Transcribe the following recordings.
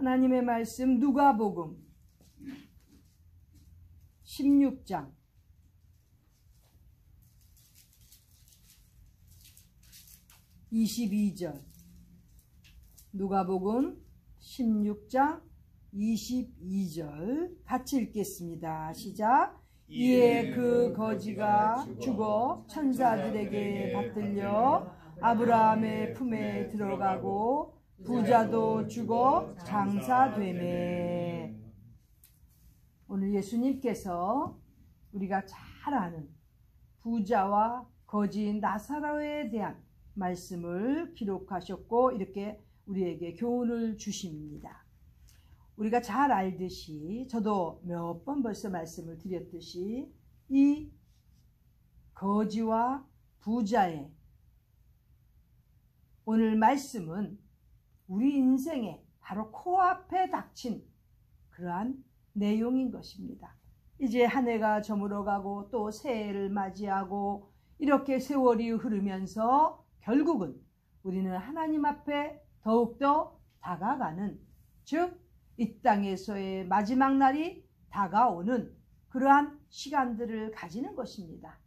하나님의 말씀 누가복음 16장 22절. 누가복음 16장 22절 같이 읽겠습니다. 시작. 이에 그 거지가 죽어 천사들에게 받들려 아브라함의 품에 들어가고 부자도 죽어 장사되매. 오늘 예수님께서 우리가 잘 아는 부자와 거지인 나사로에 대한 말씀을 기록하셨고 이렇게 우리에게 교훈을 주십니다. 우리가 잘 알듯이 저도 몇 번 벌써 말씀을 드렸듯이 이 거지와 부자의 오늘 말씀은 우리 인생에 바로 코앞에 닥친 그러한 내용인 것입니다. 이제 한 해가 저물어가고 또 새해를 맞이하고 이렇게 세월이 흐르면서 결국은 우리는 하나님 앞에 더욱더 다가가는, 즉 이 땅에서의 마지막 날이 다가오는 그러한 시간들을 가지는 것입니다.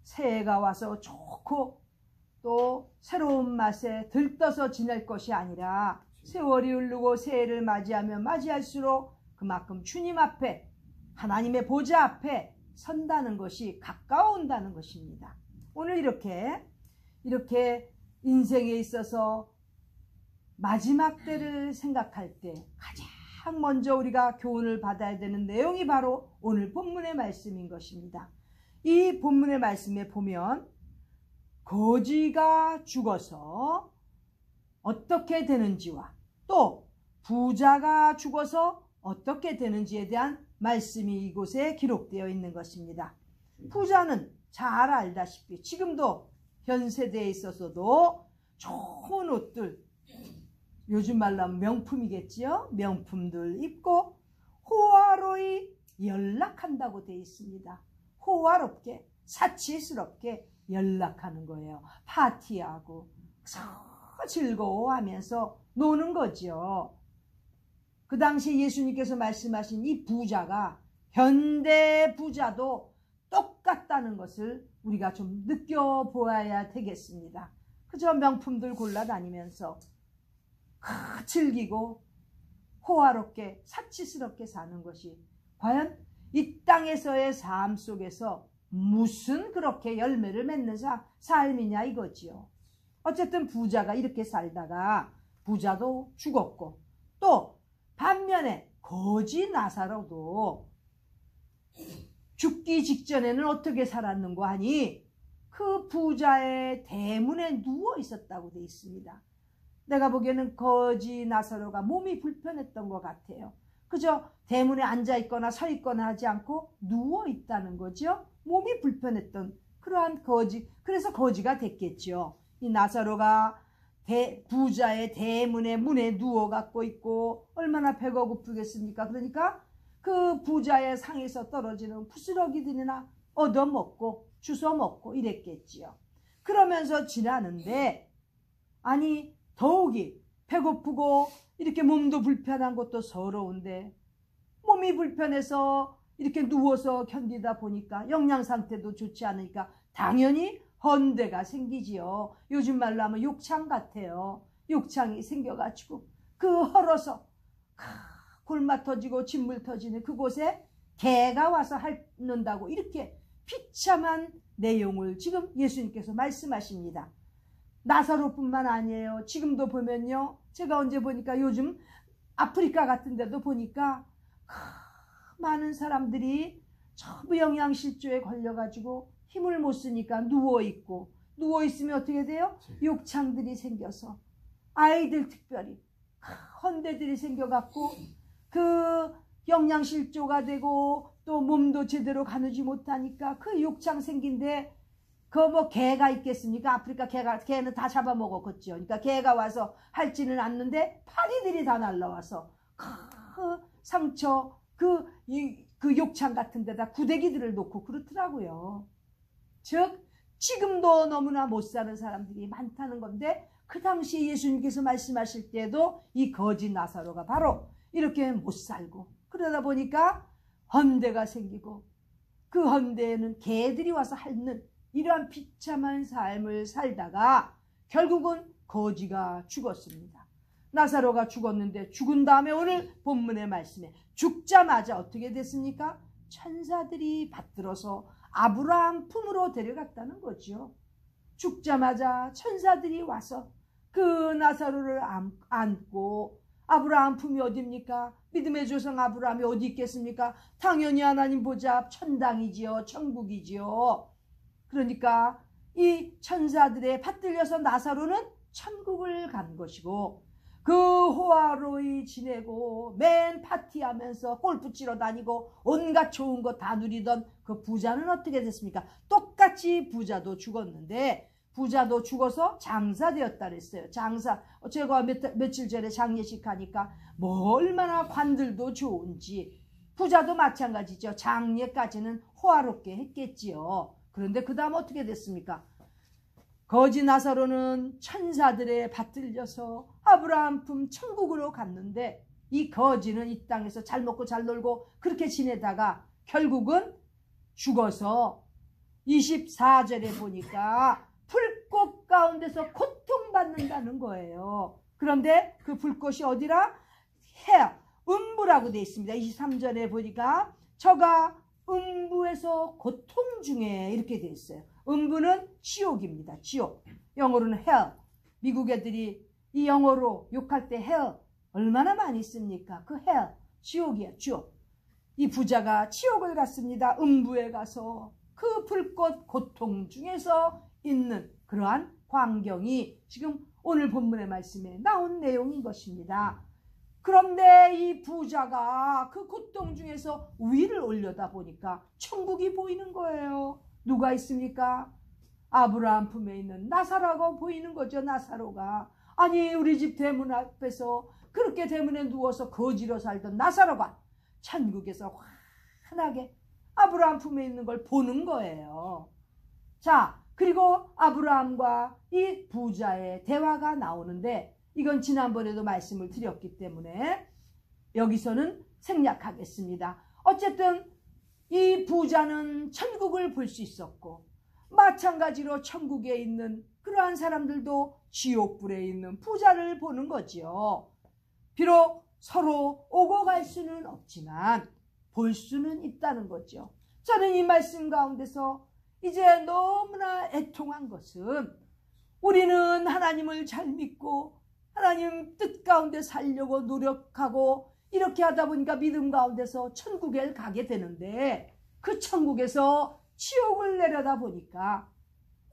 새해가 와서 좋고 또 새로운 맛에 들떠서 지낼 것이 아니라 세월이 흐르고 새해를 맞이하면 맞이할수록 그만큼 주님 앞에 하나님의 보좌 앞에 선다는 것이 가까워온다는 것입니다. 오늘 이렇게 인생에 있어서 마지막 때를 생각할 때 가장 먼저 우리가 교훈을 받아야 되는 내용이 바로 오늘 본문의 말씀인 것입니다. 이 본문의 말씀에 보면 거지가 죽어서 어떻게 되는지와 또 부자가 죽어서 어떻게 되는지에 대한 말씀이 이곳에 기록되어 있는 것입니다. 부자는 잘 알다시피 지금도 현 세대에 있어서도 좋은 옷들, 요즘 말로 하면 명품이겠지요. 명품들 입고 호화로이 연락한다고 되어 있습니다. 호화롭게 사치스럽게 연락하는 거예요. 파티하고 즐거워하면서 노는 거죠. 그 당시 예수님께서 말씀하신 이 부자가 현대 부자도 똑같다는 것을 우리가 좀 느껴보아야 되겠습니다. 그저 명품들 골라다니면서 즐기고 호화롭게 사치스럽게 사는 것이 과연 이 땅에서의 삶 속에서 무슨 그렇게 열매를 맺는 삶이냐 이거지요. 어쨌든 부자가 이렇게 살다가 부자도 죽었고 또 반면에 거지 나사로도 죽기 직전에는 어떻게 살았는고 하니 그 부자의 대문에 누워 있었다고 되어 있습니다. 내가 보기에는 거지 나사로가 몸이 불편했던 것 같아요. 그저 대문에 앉아 있거나 서 있거나 하지 않고 누워 있다는 거죠. 몸이 불편했던 그러한 거지, 그래서 거지가 됐겠죠. 이 나사로가 부자의 대문에 문에 누워 갖고 있고 얼마나 배가 고프겠습니까? 그러니까 그 부자의 상에서 떨어지는 부스러기들이나 얻어먹고 주워먹고 이랬겠지요. 그러면서 지나는데 아니 더욱이 배고프고 이렇게 몸도 불편한 것도 서러운데 몸이 불편해서 이렇게 누워서 견디다 보니까 영양 상태도 좋지 않으니까 당연히 헌대가 생기지요. 요즘 말로 하면 욕창 같아요. 욕창이 생겨가지고 그 헐어서 골마 터지고 진물 터지는 그곳에 개가 와서 핥는다고 이렇게 비참한 내용을 지금 예수님께서 말씀하십니다. 나사로뿐만 아니에요. 지금도 보면요. 제가 언제 보니까 요즘 아프리카 같은 데도 보니까 많은 사람들이 전부 영양실조에 걸려가지고 힘을 못 쓰니까 누워있고 누워있으면 어떻게 돼요? 욕창들이 생겨서 아이들 특별히 헌대들이 생겨갖고 그 영양실조가 되고 또 몸도 제대로 가누지 못하니까 그 욕창 생긴데 그 뭐 개가 있겠습니까? 아프리카 개는 다 잡아먹었겠죠. 그러니까 개가 와서 핥지는 않는데 파리들이 다 날라와서 그 상처 그 욕창 같은 데다 구데기들을 놓고 그렇더라고요. 즉 지금도 너무나 못 사는 사람들이 많다는 건데 그 당시에 예수님께서 말씀하실 때도 이 거지 나사로가 바로 이렇게 못 살고, 그러다 보니까 헌대가 생기고 그 헌대에는 개들이 와서 핥는 이러한 비참한 삶을 살다가 결국은 거지가 죽었습니다. 나사로가 죽었는데 죽은 다음에 오늘 본문의 말씀에 죽자마자 어떻게 됐습니까? 천사들이 받들어서 아브라함 품으로 데려갔다는 거죠. 죽자마자 천사들이 와서 그 나사로를 안고, 아브라함 품이 어디입니까? 믿음의 조상 아브라함이 어디 있겠습니까? 당연히 하나님 보좌 앞 천당이지요, 천국이지요. 그러니까 이 천사들의 받들려서 나사로는 천국을 간 것이고, 그 호화로이 지내고 맨 파티하면서 골프 치러 다니고 온갖 좋은 거 다 누리던 그 부자는 어떻게 됐습니까? 똑같이 부자도 죽었는데, 부자도 죽어서 장사되었다 그랬어요. 장사, 제가 며칠 전에 장례식 하니까 뭐 얼마나 관들도 좋은지, 부자도 마찬가지죠. 장례까지는 호화롭게 했겠지요. 그런데 그 다음 어떻게 됐습니까? 거지 나사로는 천사들에 받들려서 아브라함 품 천국으로 갔는데, 이 거지는 이 땅에서 잘 먹고 잘 놀고 그렇게 지내다가 결국은 죽어서 24절에 보니까 불꽃 가운데서 고통받는다는 거예요. 그런데 그 불꽃이 어디라? 음부라고 되어 있습니다. 23절에 보니까 저가 음부에서 고통 중에 이렇게 되어 있어요. 음부는 지옥입니다. 지옥. 영어로는 hell. 미국 애들이 이 영어로 욕할 때 hell 얼마나 많이 씁니까? 그 hell, 지옥이야, 지옥. 이 부자가 지옥을 갔습니다. 음부에 가서 그 불꽃 고통 중에서 있는 그러한 광경이 지금 오늘 본문의 말씀에 나온 내용인 것입니다. 그런데 이 부자가 그 고통 중에서 위를 올려다 보니까 천국이 보이는 거예요. 누가 있습니까? 아브라함 품에 있는 나사로가 보이는 거죠. 나사로가. 아니, 우리 집 대문 앞에서 그렇게 대문에 누워서 거지로 살던 나사로가 천국에서 환하게 아브라함 품에 있는 걸 보는 거예요. 자, 그리고 아브라함과 이 부자의 대화가 나오는데, 이건 지난번에도 말씀을 드렸기 때문에 여기서는 생략하겠습니다. 어쨌든 이 부자는 천국을 볼 수 있었고, 마찬가지로 천국에 있는 그러한 사람들도 지옥불에 있는 부자를 보는 거지요. 비록 서로 오고 갈 수는 없지만 볼 수는 있다는 거죠. 저는 이 말씀 가운데서 이제 너무나 애통한 것은, 우리는 하나님을 잘 믿고 하나님 뜻 가운데 살려고 노력하고 이렇게 하다 보니까 믿음 가운데서 천국에 가게 되는데, 그 천국에서 지옥을 내려다 보니까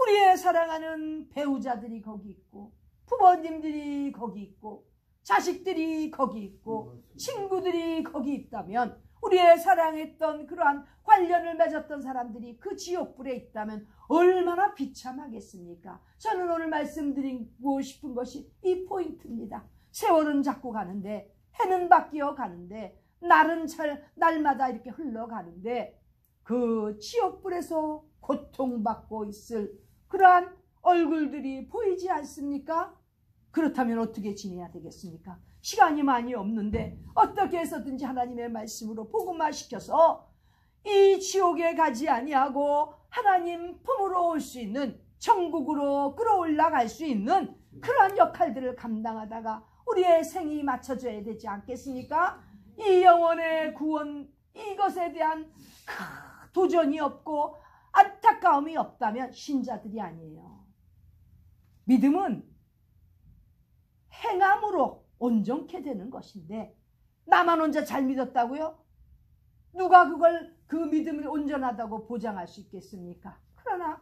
우리의 사랑하는 배우자들이 거기 있고, 부모님들이 거기 있고, 자식들이 거기 있고, 친구들이 거기 있다면, 우리의 사랑했던 그러한 관련을 맺었던 사람들이 그 지옥불에 있다면 얼마나 비참하겠습니까? 저는 오늘 말씀드리고 싶은 것이 이 포인트입니다. 세월은 자꾸 가는데, 해는 바뀌어 가는데, 날은 날마다 이렇게 흘러가는데, 그 지옥불에서 고통받고 있을 그러한 얼굴들이 보이지 않습니까? 그렇다면 어떻게 지내야 되겠습니까? 시간이 많이 없는데 어떻게 해서든지 하나님의 말씀으로 복음화시켜서 이 지옥에 가지 아니하고 하나님 품으로 올 수 있는, 천국으로 끌어올라갈 수 있는 그러한 역할들을 감당하다가 우리의 생이 맞춰져야 되지 않겠습니까? 이 영혼의 구원, 이것에 대한 도전이 없고 안타까움이 없다면 신자들이 아니에요. 믿음은 행함으로 온전케 되는 것인데, 나만 혼자 잘 믿었다고요? 누가 그 믿음이 온전하다고 보장할 수 있겠습니까? 그러나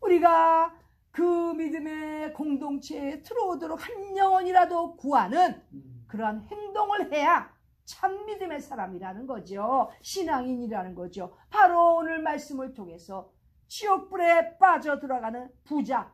우리가 그 믿음의 공동체에 들어오도록 한 영혼이라도 구하는 그러한 행동을 해야 참 믿음의 사람이라는 거죠. 신앙인이라는 거죠. 바로 오늘 말씀을 통해서 지옥불에 빠져 들어가는 부자,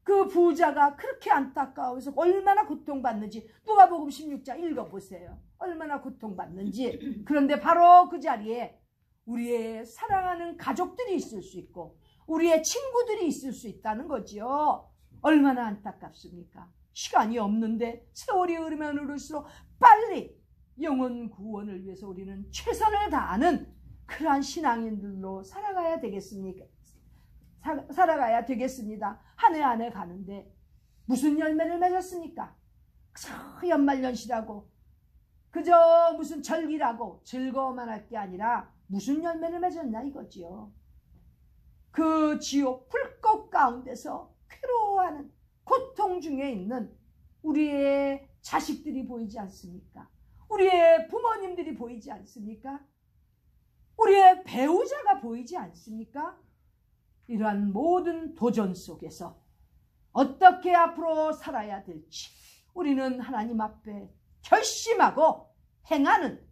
그 부자가 그렇게 안타까워서 얼마나 고통받는지 누가복음 16장 읽어보세요. 얼마나 고통받는지. 그런데 바로 그 자리에 우리의 사랑하는 가족들이 있을 수 있고 우리의 친구들이 있을 수 있다는 거지요. 얼마나 안타깝습니까? 시간이 없는데 세월이 흐르면 흐를수록 빨리 영혼 구원을 위해서 우리는 최선을 다하는 그러한 신앙인들로 살아가야 되겠습니까? 살아가야 되겠습니다. 한 해 한 해 가는데 무슨 열매를 맺었습니까? 그저 연말연시라고 그저 무슨 절기라고 즐거워만 할 게 아니라 무슨 열매를 맺었냐 이거지요. 그 지옥 불꽃 가운데서 괴로워하는 고통 중에 있는 우리의 자식들이 보이지 않습니까? 우리의 부모님들이 보이지 않습니까? 우리의 배우자가 보이지 않습니까? 이러한 모든 도전 속에서 어떻게 앞으로 살아야 될지 우리는 하나님 앞에 결심하고 행하는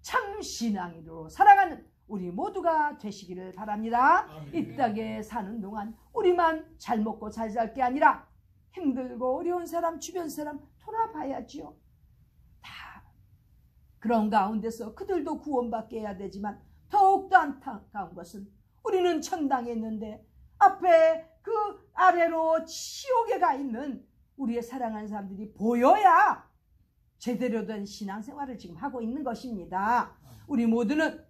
참 신앙인으로 살아가는 우리 모두가 되시기를 바랍니다. 이 땅에 사는 동안 우리만 잘 먹고 잘 살 게 아니라 힘들고 어려운 사람, 주변 사람 돌아봐야지요. 다 그런 가운데서 그들도 구원받게 해야 되지만 더욱더 안타까운 것은 우리는 천당에 있는데 앞에 그 아래로 지옥에 가 있는 우리의 사랑하는 사람들이 보여야 제대로 된 신앙생활을 지금 하고 있는 것입니다. 우리 모두는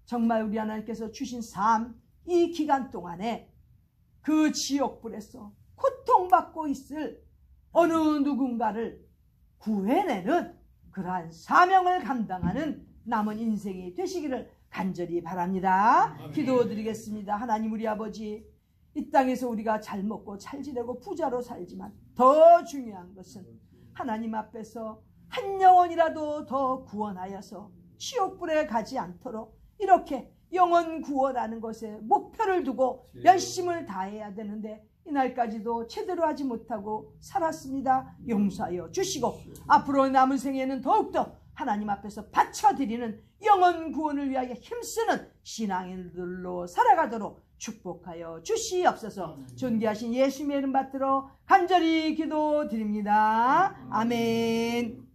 정말 우리 하나님께서 주신 삶, 이 기간 동안에 그 지옥불에서 고통받고 있을 어느 누군가를 구해내는 그러한 사명을 감당하는 남은 인생이 되시기를 간절히 바랍니다. 기도드리겠습니다. 하나님 우리 아버지, 이 땅에서 우리가 잘 먹고 잘 지내고 부자로 살지만 더 중요한 것은 하나님 앞에서 한 영혼이라도 더 구원하여서 지옥불에 가지 않도록 이렇게 영혼 구원하는 것에 목표를 두고 열심을 다해야 되는데 이날까지도 제대로 하지 못하고 살았습니다. 용서하여 주시고 앞으로 남은 생에는 더욱더 하나님 앞에서 바쳐드리는 영혼 구원을 위하여 힘쓰는 신앙인들로 살아가도록 축복하여 주시옵소서. 존귀하신 예수님의 이름 받들어 간절히 기도드립니다. 아멘.